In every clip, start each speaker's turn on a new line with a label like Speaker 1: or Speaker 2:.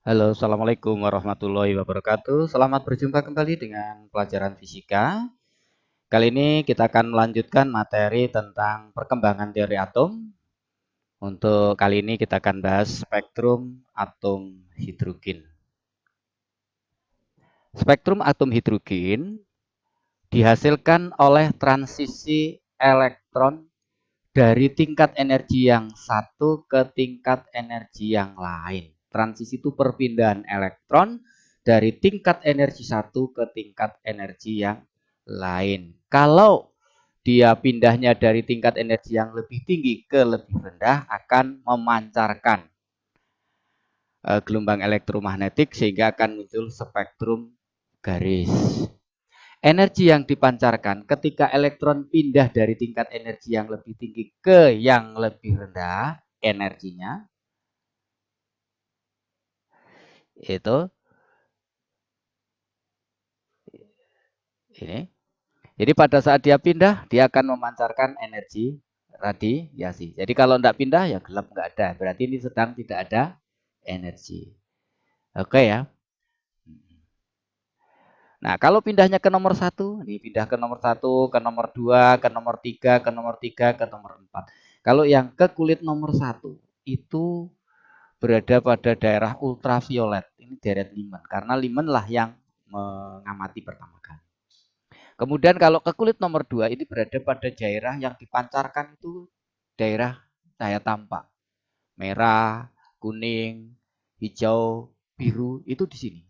Speaker 1: Halo, Assalamualaikum warahmatullahi wabarakatuh. Selamat berjumpa kembali dengan pelajaran fisika. Kali ini kita akan melanjutkan materi tentang perkembangan teori atom. Untuk kali ini kita akan bahas spektrum atom hidrogen. Spektrum atom hidrogen dihasilkan oleh transisi elektron dari tingkat energi yang satu ke tingkat energi yang lain. Transisi itu perpindahan elektron dari tingkat energi satu ke tingkat energi yang lain. Kalau dia pindahnya dari tingkat energi yang lebih tinggi ke lebih rendah, akan memancarkan gelombang elektromagnetik sehingga akan muncul spektrum garis. Energi yang dipancarkan ketika elektron pindah dari tingkat energi yang lebih tinggi ke yang lebih rendah, energinya itu ini. Jadi pada saat dia pindah, dia akan memancarkan energi radiasi. Jadi kalau tidak pindah ya gelap, nggak ada. Berarti ini sedang tidak ada energi. Oke ya. Nah, kalau pindahnya ke nomor satu, ini pindah ke nomor satu, ke nomor dua, ke nomor tiga, ke nomor tiga, ke nomor empat. Kalau yang ke kulit nomor satu itu berada pada daerah ultraviolet. Ini daerah Lyman, karena Lyman lah yang mengamati pertama kali. Kemudian kalau ke kulit nomor 2 ini berada pada daerah yang dipancarkan itu daerah cahaya tampak. Merah, kuning, hijau, biru itu di sini.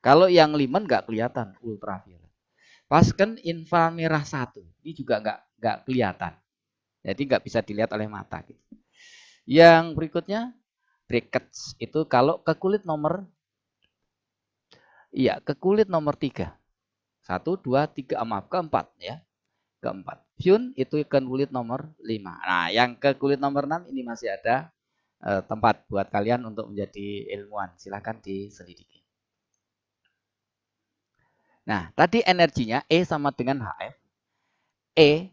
Speaker 1: Kalau yang Lyman nggak kelihatan ultraviolet. Pasken inframerah 1 ini juga nggak kelihatan. Jadi nggak bisa dilihat oleh mata. Gitu. Yang berikutnya brackets itu kalau ke kulit nomor ke kulit nomor 3. 1 2 3 maaf keempat ya. Keempat. Fun itu ke kulit nomor 5. Nah, yang ke kulit nomor 6 ini masih ada tempat buat kalian untuk menjadi ilmuwan. Silahkan diselidiki. Nah, tadi energinya E sama dengan HF. E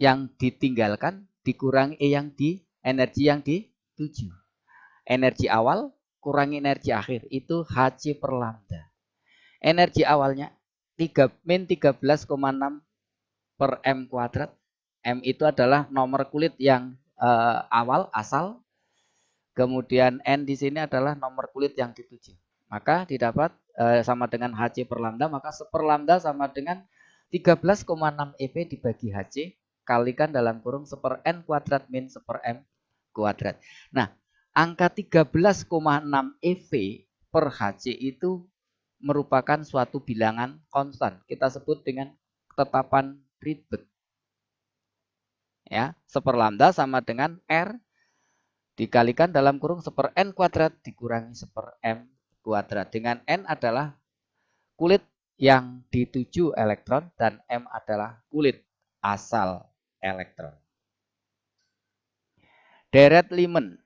Speaker 1: yang ditinggalkan dikurangi E yang energi yang dituju. Energi awal kurangi energi akhir itu Hc per lambda. Energi awalnya min 13,6 per M kuadrat. M itu adalah nomor kulit yang awal asal. Kemudian N di sini adalah nomor kulit yang dituju. Maka didapat sama dengan Hc per lambda. Maka 1 per lambda sama dengan 13,6 EP dibagi Hc. Kalikan dalam kurung 1 per N kuadrat min 1 per M kuadrat. Nah, angka 13,6 EV per Hc itu merupakan suatu bilangan konstan. Kita sebut dengan ketetapan Rydberg. Ya, 1 per lambda sama dengan R dikalikan dalam kurung 1 per N kuadrat dikurangi 1 per M kuadrat. Dengan N adalah kulit yang dituju elektron dan M adalah kulit asal elektron. Deret Lyman.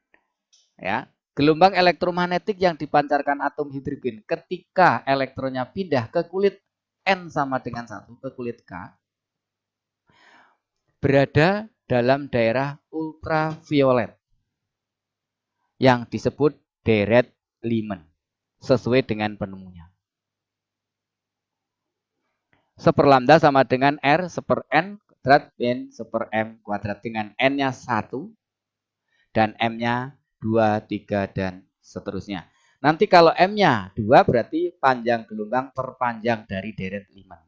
Speaker 1: Ya, gelombang elektromagnetik yang dipancarkan atom hidrogen ketika elektronnya pindah ke kulit N sama dengan 1 ke kulit K berada dalam daerah ultraviolet yang disebut deret Lyman sesuai dengan penemunya. 1 per lambda sama dengan R 1 per N kuadrat min 1 per M kuadrat dengan N-nya 1 dan M-nya 2, 3, dan seterusnya. Nanti kalau M-nya 2 berarti panjang gelombang terpanjang dari deret Lyman.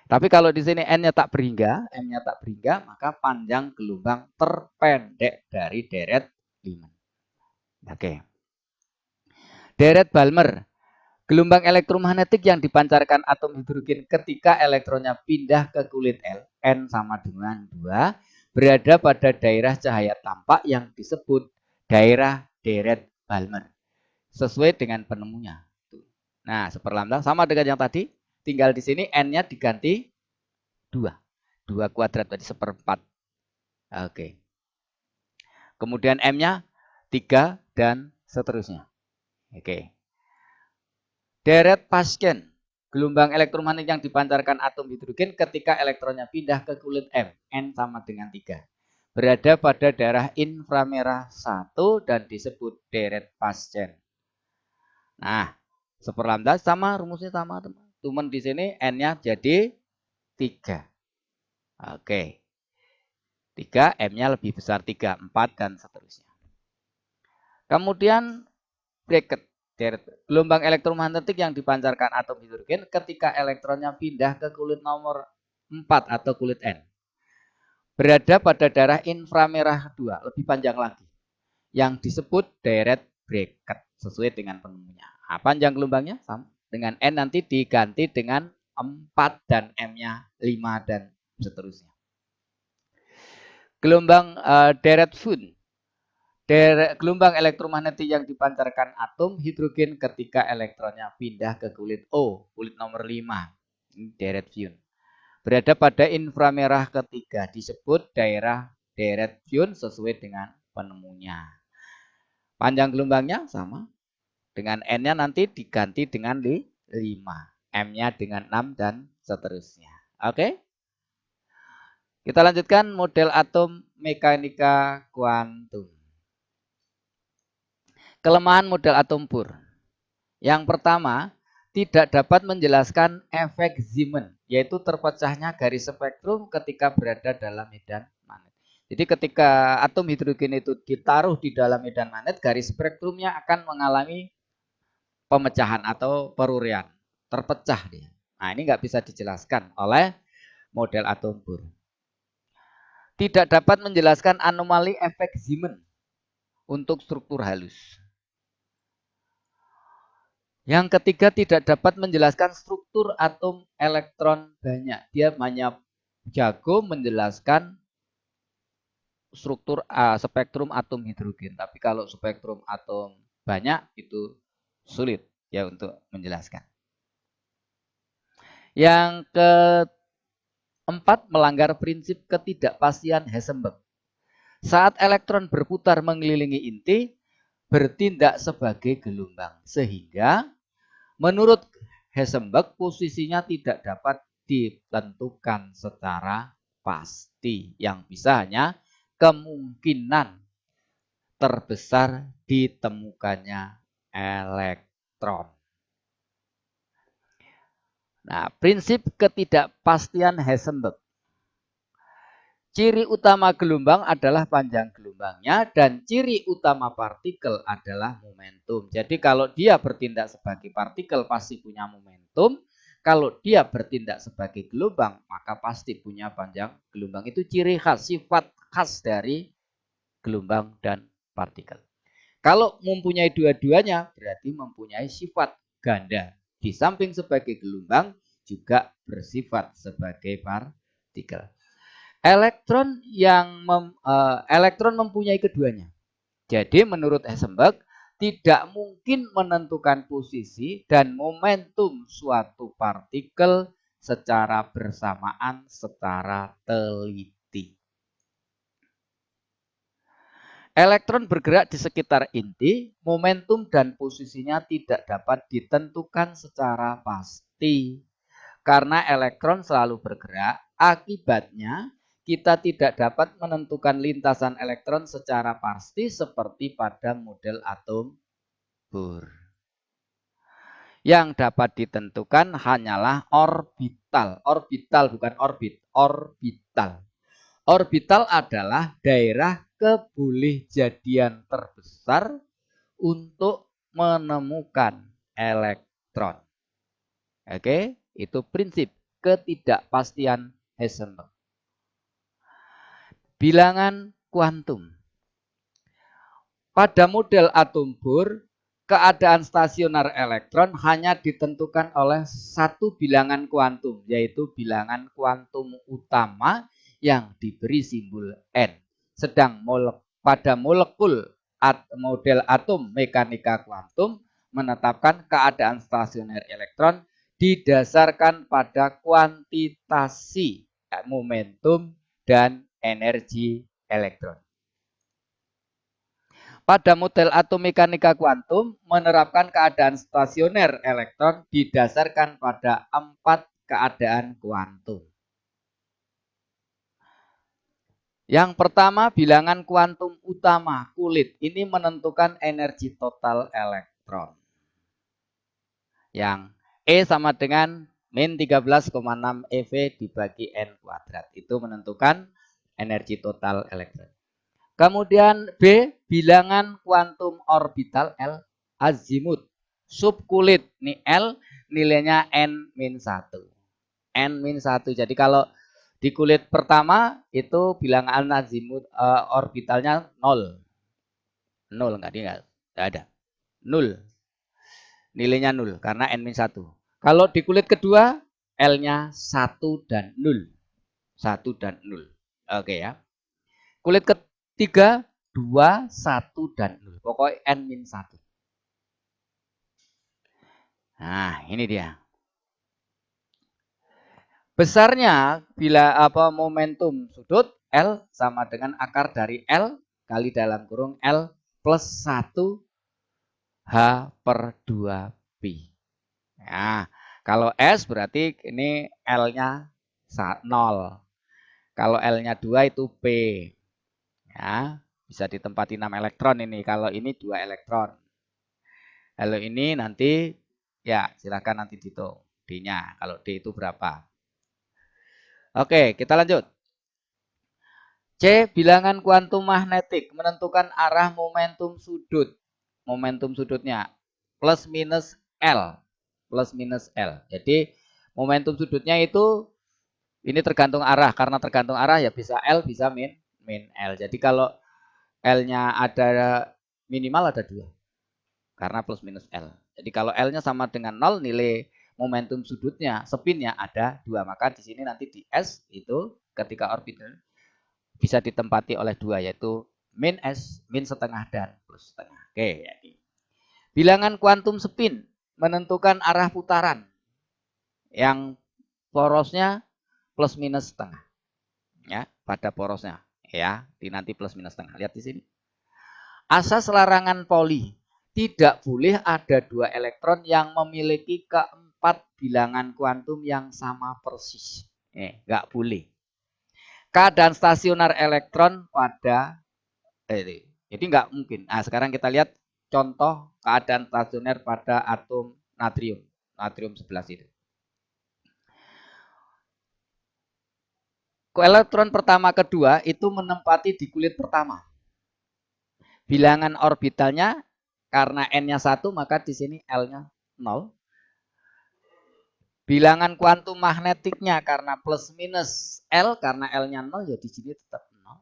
Speaker 1: Tapi kalau di sini N-nya tak berhingga, M-nya tak berhingga, maka panjang gelombang terpendek dari deret Lyman. Oke. Deret Balmer. Gelombang elektromagnetik yang dipancarkan atom hidrogen ketika elektronnya pindah ke kulit L, N sama dengan 2, berada pada daerah cahaya tampak yang disebut daerah deret Balmer. Sesuai dengan penemunya. Nah, seperlambda sama dengan yang tadi, tinggal di sini N-nya diganti 2. 2 kuadrat berarti 1/4. Oke. Kemudian M-nya 3 dan seterusnya. Oke. Deret Pasken. Gelombang elektromagnetik yang dipancarkan atom hidrogen ketika elektronnya pindah ke kulit M. N sama dengan 3. berada pada daerah inframerah 1 dan disebut deret pasgen. Nah, seperlambda sama, rumusnya sama, teman. Cuman di sini N-nya jadi 3. Oke. 3, M-nya lebih besar 3, 4, dan seterusnya. Kemudian bracket. Gelombang elektromagnetik yang dipancarkan atom hidrogen ketika elektronnya pindah ke kulit nomor 4 atau kulit N. Berada pada daerah inframerah 2, lebih panjang lagi. Yang disebut deret bracket sesuai dengan penemunya. Nah, panjang gelombangnya sama dengan N nanti diganti dengan 4 dan M-nya 5 dan seterusnya. Gelombang deret Fun. Gelombang elektromagnetik yang dipancarkan atom hidrogen ketika elektronnya pindah ke kulit O, kulit nomor 5. Ini deret Fun. Berada pada inframerah ketiga, disebut daerah deret Fun sesuai dengan penemunya. Panjang gelombangnya sama. Dengan N-nya nanti diganti dengan 5. M-nya dengan 6 dan seterusnya. Oke? Kita lanjutkan model atom mekanika kuantum. Kelemahan model atom Bohr. Yang pertama, tidak dapat menjelaskan efek Zeeman, yaitu terpecahnya garis spektrum ketika berada dalam medan magnet. Jadi ketika atom hidrogen itu ditaruh di dalam medan magnet, garis spektrumnya akan mengalami pemecahan atau perurian, terpecah dia. Nah, ini nggak bisa dijelaskan oleh model atom Bohr. Tidak dapat menjelaskan anomali efek Zeeman untuk struktur halus. Yang ketiga, tidak dapat menjelaskan struktur atom elektron banyak. Dia hanya jago menjelaskan struktur spektrum atom hidrogen. Tapi kalau spektrum atom banyak itu sulit ya untuk menjelaskan. Yang keempat, melanggar prinsip ketidakpastian Heisenberg. Saat elektron berputar mengelilingi inti, bertindak sebagai gelombang. Sehingga menurut Heisenberg, posisinya tidak dapat ditentukan secara pasti. Yang bisa hanya kemungkinan terbesar ditemukannya elektron. Nah, prinsip ketidakpastian Heisenberg. Ciri utama gelombang adalah panjang gelombangnya dan ciri utama partikel adalah momentum. Jadi kalau dia bertindak sebagai partikel pasti punya momentum. Kalau dia bertindak sebagai gelombang maka pasti punya panjang gelombang. Itu ciri khas, sifat khas dari gelombang dan partikel. Kalau mempunyai dua-duanya berarti mempunyai sifat ganda. Di samping sebagai gelombang juga bersifat sebagai partikel. Elektron mempunyai keduanya. Jadi menurut Heisenberg tidak mungkin menentukan posisi dan momentum suatu partikel secara bersamaan secara teliti. Elektron bergerak di sekitar inti, momentum dan posisinya tidak dapat ditentukan secara pasti. Karena elektron selalu bergerak, akibatnya kita tidak dapat menentukan lintasan elektron secara pasti seperti pada model atom Bohr. Yang dapat ditentukan hanyalah orbital. Orbital bukan orbit, orbital. Orbital adalah daerah kebolehjadian terbesar untuk menemukan elektron. Oke, itu prinsip ketidakpastian Heisenberg. Bilangan kuantum. Pada model atom Bohr, keadaan stasioner elektron hanya ditentukan oleh satu bilangan kuantum, yaitu bilangan kuantum utama yang diberi simbol N. Sedang pada molekul model atom mekanika kuantum menetapkan keadaan stasioner elektron didasarkan pada kuantitasi momentum dan energi elektron. Pada model atom mekanika kuantum menerapkan keadaan stasioner elektron didasarkan pada 4 keadaan kuantum. Yang pertama, bilangan kuantum utama kulit. Ini menentukan energi total elektron. Yang E sama dengan min 13,6 eV dibagi N kuadrat. Itu menentukan energi total elektron. Kemudian B, bilangan kuantum orbital L azimut subkulit. Nih L nilainya N-1. N-1. Jadi kalau di kulit pertama itu bilangan azimut orbitalnya 0. 0 enggak ada. 0. Nilainya 0 karena N-1. Kalau di kulit kedua L-nya 1 dan 0. 1 dan 0. Oke ya. Kulit ketiga 2, 1 dan 0. Pokoknya N-1. Nah, ini dia. Besarnya bila momentum sudut L sama dengan akar dari L kali dalam kurung L plus 1 H per 2 pi. Nah, kalau S berarti ini L-nya 0. Kalau L-nya 2 itu P. Ya, bisa ditempati 6 elektron ini. Kalau ini 2 elektron. Kalau ini nanti ya silakan nanti dihitung D-nya. Kalau D itu berapa? Oke, kita lanjut. C, bilangan kuantum magnetik menentukan arah momentum sudut. Momentum sudutnya plus minus L. Plus minus L. Jadi momentum sudutnya itu ini tergantung arah. Karena tergantung arah ya bisa L, bisa min L. Jadi kalau L-nya ada minimal ada 2. Karena plus minus L. Jadi kalau L-nya sama dengan 0, nilai momentum sudutnya, spinnya ada 2. Maka di sini nanti di S itu ketika orbital bisa ditempati oleh 2, yaitu min S, min setengah dan plus setengah. Oke, jadi bilangan kuantum spin menentukan arah putaran yang porosnya plus minus setengah. Ya, pada porosnya. Ya, di nanti plus minus setengah. Lihat di sini. Asas larangan Pauli. Tidak boleh ada 2 elektron yang memiliki keempat bilangan kuantum yang sama persis. Nggak boleh. Keadaan stasioner elektron pada jadi nggak mungkin. Nah, sekarang kita lihat contoh keadaan stasioner pada atom natrium. Natrium 11 itu. Elektron pertama kedua itu menempati di kulit pertama. Bilangan orbitalnya karena N-nya 1 maka di sini L-nya 0. Bilangan kuantum magnetiknya karena plus minus L karena L-nya 0 ya di sini tetap 0.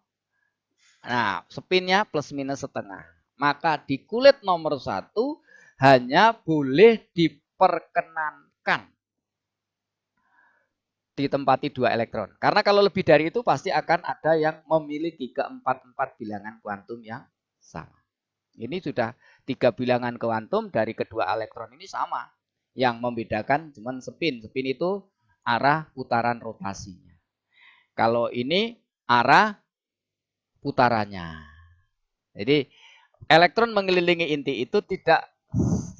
Speaker 1: Nah, spinnya plus minus setengah. Maka di kulit nomor 1 hanya boleh diperkenankan ditempati 2 elektron. Karena kalau lebih dari itu pasti akan ada yang memiliki keempat-empat bilangan kuantum yang sama. Ini sudah 3 bilangan kuantum dari kedua elektron ini sama. Yang membedakan cuma spin. Spin itu arah putaran rotasinya. Kalau ini arah putarannya. Jadi elektron mengelilingi inti itu tidak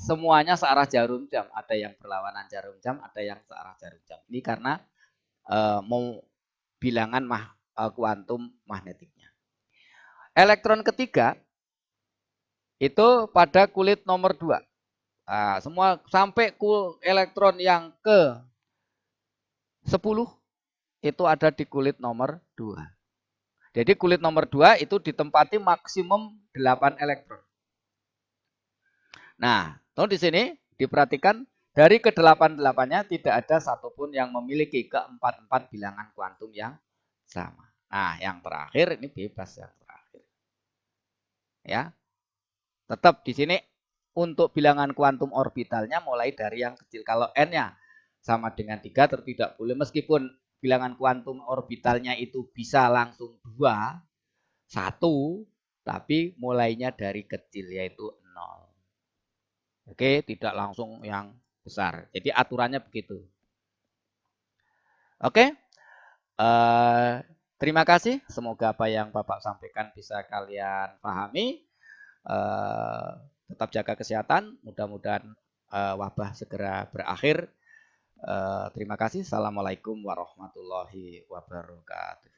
Speaker 1: semuanya searah jarum jam. Ada yang berlawanan jarum jam, ada yang searah jarum jam. Ini karena mau bilangan kuantum magnetiknya. Elektron ketiga itu pada kulit nomor 2. Nah, semua sampai elektron yang ke 10 itu ada di kulit nomor 2. Jadi kulit nomor 2 itu ditempati maksimum 8 elektron. Nah, di sini diperhatikan dari ke-8-8-nya tidak ada satupun yang memiliki keempat-empat bilangan kuantum yang sama. Nah, yang terakhir ini bebas yang terakhir. Ya. Tetap di sini untuk bilangan kuantum orbitalnya mulai dari yang kecil. Kalau N-nya sama dengan 3 tidak boleh meskipun bilangan kuantum orbitalnya itu bisa langsung 2, 1, tapi mulainya dari kecil yaitu 0. Oke, tidak langsung yang besar. Jadi aturannya begitu. Oke. Terima kasih. Semoga apa yang Bapak sampaikan bisa kalian pahami. Tetap jaga kesehatan. Mudah-mudahan wabah segera berakhir. Terima kasih. Assalamualaikum warahmatullahi wabarakatuh.